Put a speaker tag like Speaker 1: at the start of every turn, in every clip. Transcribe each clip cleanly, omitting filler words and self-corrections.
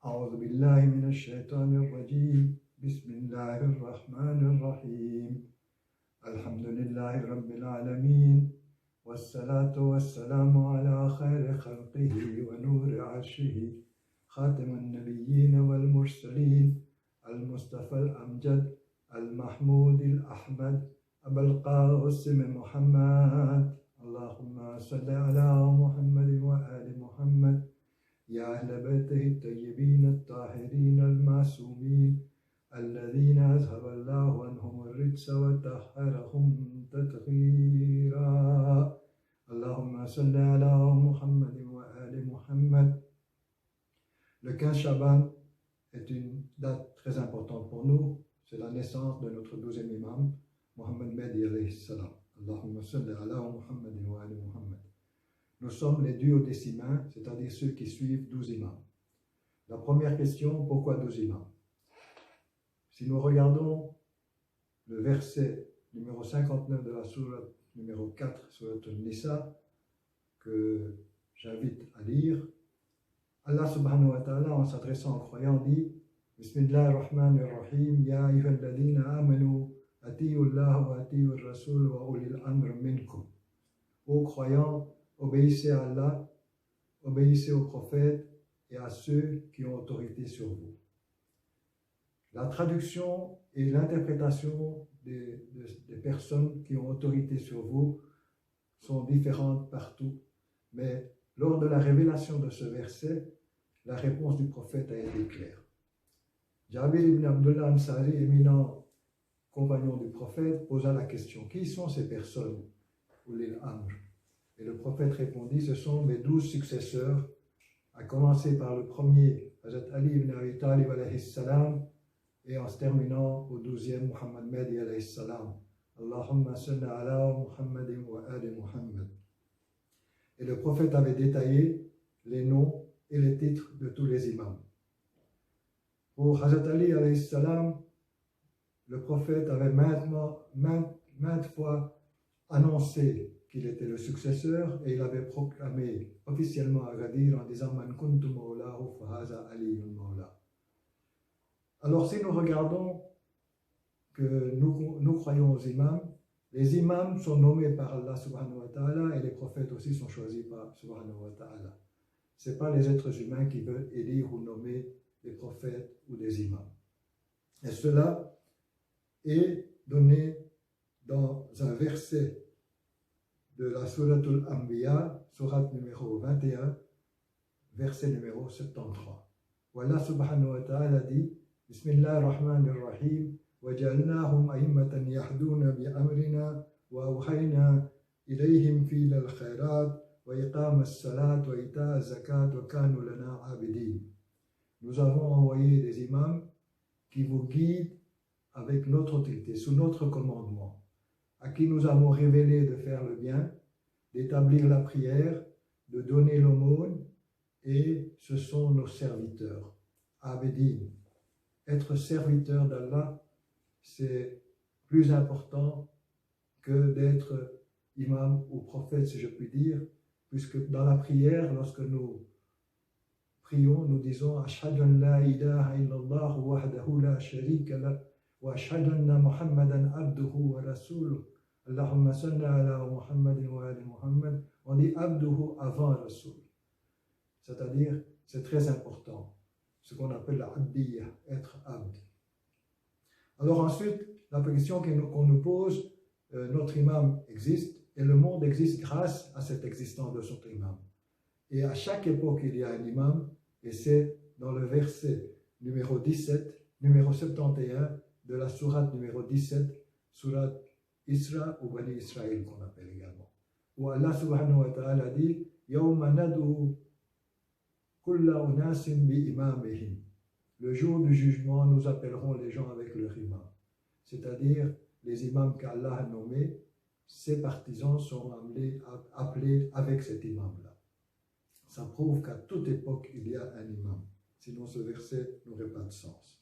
Speaker 1: أعوذ بالله من الشيطان الرجيم بسم الله الرحمن الرحيم الحمد لله رب العالمين والصلاة والسلام على خير خلقه ونور عرشه خاتم النبيين والمرسلين المصطفى الأمجد المحمود الأحمد أبا القاسم محمد اللهم صل على محمد وآل محمد يا أهل بيته الطيبين الطاهرين المعصومين الذين أذهب الله عنهم الرجس وطهرهم تطهيرا اللهم صل على محمد وآل محمد. Le 15 Shaban est une date très importante pour nous. C'est la naissance de notre 12e imam, Mohammed Mehdi alayhi salam. Allahumma salli ala Muhammad wa ali Muhammad. Nous sommes les duodécimains, c'est-à-dire ceux qui suivent 12 imams. La première question, pourquoi 12 imams? Si nous regardons le verset numéro 59 de la sourate numéro 4, sourate An-Nisa, que j'invite à lire, Allah subhanahu wa ta'ala, en s'adressant aux croyants, dit Bismillah ar-Rahman ar-Rahim, Ya ayyuhalladhina amanu, atiyu Allah wa atiyu ar-Rasul wa ulil amr minkum. Ô croyants, obéissez à Allah, obéissez aux prophètes et à ceux qui ont autorité sur vous. La traduction et l'interprétation des personnes qui ont autorité sur vous sont différentes partout, mais lors de la révélation de ce verset, la réponse du prophète a été claire. Jabir ibn Abdullah Ansari, éminent compagnon du prophète, posa la question, qui sont ces personnes, Ulil Amr? Et le prophète répondit, ce sont mes 12 successeurs, à commencer par le premier, Hazrat Ali ibn Abi Talib alayhi salam, et en se terminant au 12e, Muhammad Mehdi alayhi salam. Allahumma salli ala Muhammadin wa ali Muhammad. Et le prophète avait détaillé les noms et les titres de tous les imams. Pour Hazrat Ali alayhi salam, le prophète avait maintes fois annoncé qu'il était le successeur et il avait proclamé officiellement à Ghadir en disant Man kuntu mawlahu fahaza aliyun mawla. Alors si nous regardons que nous croyons aux imams, les imams sont nommés par Allah subhanahu wa ta'ala et les prophètes aussi sont choisis par subhanahu wa ta'ala. Ce n'est pas les êtres humains qui veulent élire ou nommer des prophètes ou des imams. Et cela est donné dans un verset de la Sourate Al-Anbiya, sourate numéro 21, verset numéro 73. Où Allah subhanahu wa ta'ala dit Bismillah ar-Rahman ar-Rahim وَجَعَلْنَاهُمْ أَئِمَّةً يَهْدُونَ بِأَمْرِنَا وَأَوْحَيْنَا إِلَيْهِمْ فِيلَ الْخَيْرَاتِ وَإِقَامَ الصَّلَاةِ وَإِيتَاءَ الزَّكَاةِ وَكَانُوا لَنَا عَابِدِينَ. Nous avons envoyé des imams qui vous guident avec notre autorité, sous notre commandement, à qui nous avons révélé de faire le bien, d'établir la prière, de donner l'aumône, et ce sont nos serviteurs. Abedin. Être serviteur d'Allah, c'est plus important que d'être imam ou prophète, si je puis dire, puisque dans la prière, lorsque nous prions, nous disons Ashhadu an la ilaha illallah wahdahu la sharika lah wa ashhadu anna Muhammadan abduhu wa rasuluh. Allahumma salli ala Muhammadin wa ali Muhammad. On dit abduhu avant Rasul. C'est-à-dire, c'est très important, ce qu'on appelle la abdiyya, être abd. Alors ensuite, la question qu'on nous pose, notre imam existe et le monde existe grâce à cette existence de son imam. Et à chaque époque, il y a un imam, et c'est dans le verset numéro 17, numéro 71 de la sourate numéro 17, sourate Isra ou Bani Israël qu'on appelle également. Où Allah subhanahu wa ta'ala dit Yawma nad'u kulla unasin bi imamihim. Le jour du jugement, nous appellerons les gens avec leur imam. C'est-à-dire, les imams qu'Allah a nommés, ses partisans sont appelés avec cet imam-là. Ça prouve qu'à toute époque, il y a un imam. Sinon, ce verset n'aurait pas de sens.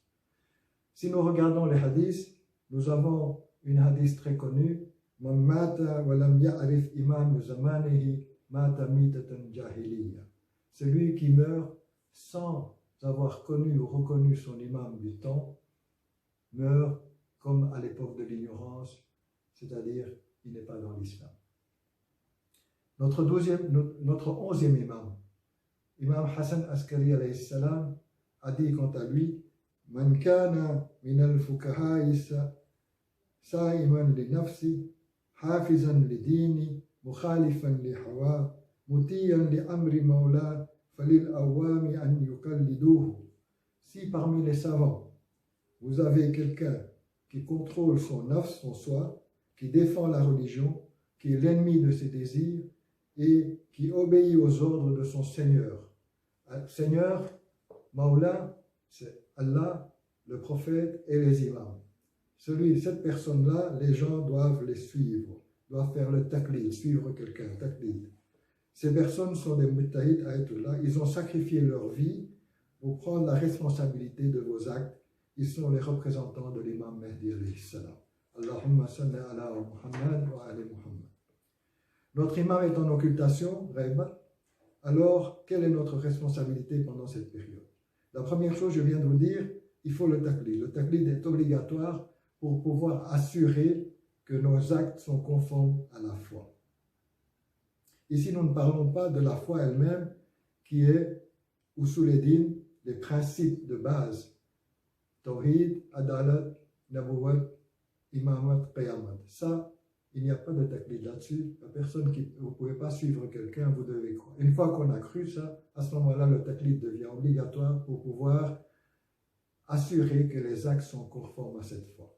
Speaker 1: Si nous regardons les hadiths, nous avons une hadith très connue Man mata wa lam ya'rif imam zamanihi mata mitatan jahiliya. Celui qui meurt sans avoir connu ou reconnu son imam du temps, meurt comme à l'époque de l'ignorance, c'est-à-dire il n'est pas dans l'islam. Notre 11e imam, Imam Hassan Askari alayhi salam, a dit quant à lui, Man kana min al-fukaha'i sa'iman li nafsi, hafizan li dini, mukhalifan li hawa, mutiyan li amri mawla, falil awami an yukalliduhu. Si parmi les savants, vous avez quelqu'un qui contrôle son nafs, son soi, qui défend la religion, qui est l'ennemi de ses désirs et qui obéit aux ordres de son Seigneur. Seigneur, Maula, c'est Allah, le prophète et les imams. Cette personne-là, les gens doivent les suivre, doivent faire le taqlid, suivre quelqu'un, taqlid. Ces personnes sont des mujtahid ayatollah, ils ont sacrifié leur vie pour prendre la responsabilité de vos actes. Ils sont les représentants de l'imam Mahdi alayhi salam. Allahumma salli ala Muhammad wa ali Muhammad. Notre imam est en occultation, Ghaiba. Alors, quelle est notre responsabilité pendant cette période? La première chose, je viens de vous dire, il faut le taqlid. Le taqlid est obligatoire pour pouvoir assurer que nos actes sont conformes à la foi. Ici, nous ne parlons pas de la foi elle-même, qui est usul ad-din, les principes de base. Tawhid, Adalat, Nabuwat, Imamat, Qiyamat. Ça, il n'y a pas de taqlid là-dessus. La personne vous ne pouvez pas suivre quelqu'un, vous devez croire. Une fois qu'on a cru ça, à ce moment-là, le taqlid devient obligatoire pour pouvoir assurer que les actes sont conformes à cette foi.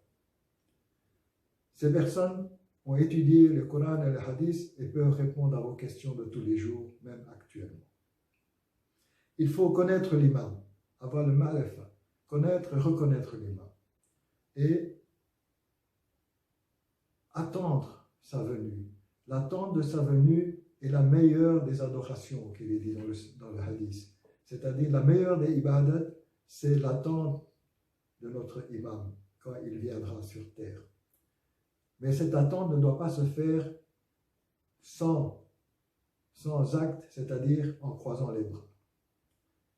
Speaker 1: Ces personnes ont étudié le Coran et le Hadith et peuvent répondre à vos questions de tous les jours, même actuellement. Il faut connaître l'imam, avoir le ma'rifa, connaître et reconnaître l'imam. Et attendre sa venue. L'attente de sa venue est la meilleure des adorations qu'il est dit dans le hadith. C'est-à-dire la meilleure des ibadat, c'est l'attente de notre imam quand il viendra sur terre. Mais cette attente ne doit pas se faire sans acte, c'est-à-dire en croisant les bras.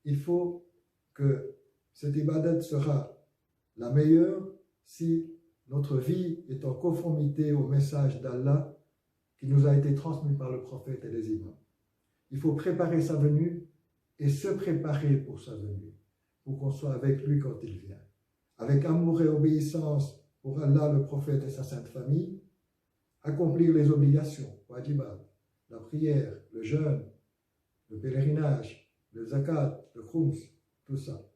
Speaker 1: Il faut que cette ibadat sera la meilleure si notre vie est en conformité au message d'Allah qui nous a été transmis par le prophète et les imams. Il faut préparer sa venue et se préparer pour sa venue, pour qu'on soit avec lui quand il vient. Avec amour et obéissance pour Allah, le prophète et sa sainte famille, accomplir les obligations, wajibat, la prière, le jeûne, le pèlerinage, le zakat, le khums, tout ça.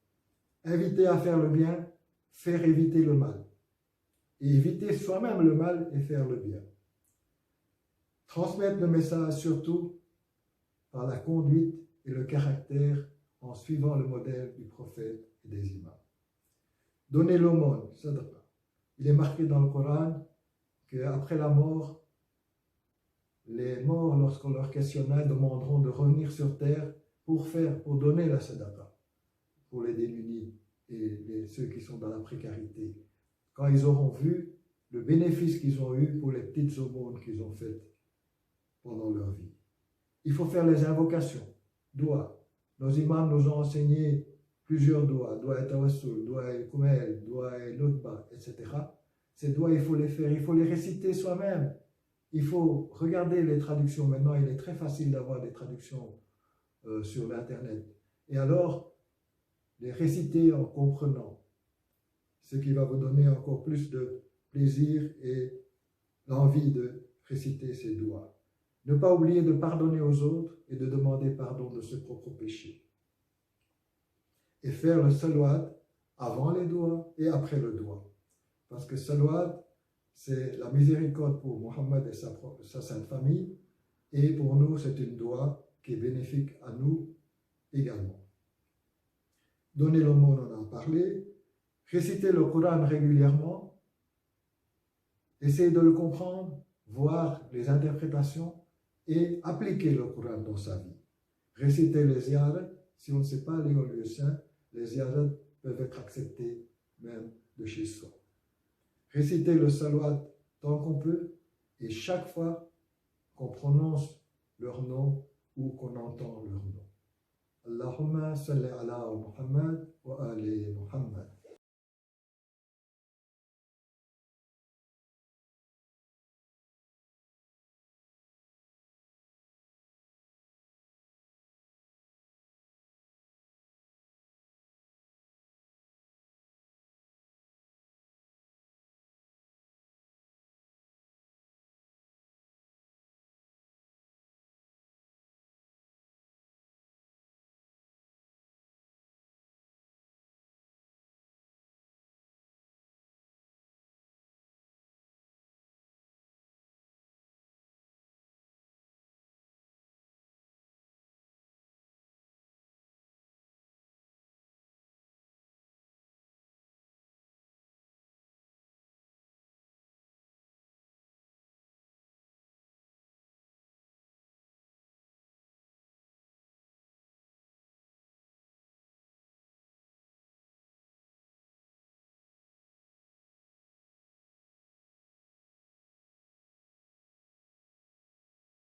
Speaker 1: Inviter à faire le bien, faire éviter le mal. Et éviter soi-même le mal et faire le bien. Transmettre le message surtout par la conduite et le caractère en suivant le modèle du prophète et des imams. Donner l'aumône, sadaqa. Il est marqué dans le Coran qu'après la mort, les morts, lorsqu'on leur questionnera, demanderont de revenir sur terre pour donner la sadaqa pour les démunis et ceux qui sont dans la précarité. Quand ils auront vu le bénéfice qu'ils ont eu pour les petites aumônes qu'ils ont faites pendant leur vie. Il faut faire les invocations, doigts. Nos imams nous ont enseigné plusieurs doigts, doigts et tawassul, doigts et kumel, doigts et nutba, etc. Ces doigts, il faut les faire, il faut les réciter soi-même. Il faut regarder les traductions. Maintenant, il est très facile d'avoir des traductions sur l'Internet. Et alors, les réciter en comprenant, ce qui va vous donner encore plus de plaisir et l'envie de réciter ces doigts. Ne pas oublier de pardonner aux autres et de demander pardon de ses propres péchés. Et faire le salawat avant les doigts et après le doigt. Parce que salawat, c'est la miséricorde pour Mohammed et sa sainte famille. Et pour nous, c'est une doigt qui est bénéfique à nous également. Donner l'aumône, on en a parlé. Réciter le Coran régulièrement. Essayer de le comprendre, voir les interprétations et appliquer le Coran dans sa vie. Réciter les ziyarat, si on ne sait pas aller au lieu saint, les ziyarat peuvent être acceptés même de chez soi. Réciter le salawat tant qu'on peut et chaque fois qu'on prononce leur nom ou qu'on entend leur nom. Allahumma salli ala Muhammad wa ali Muhammad.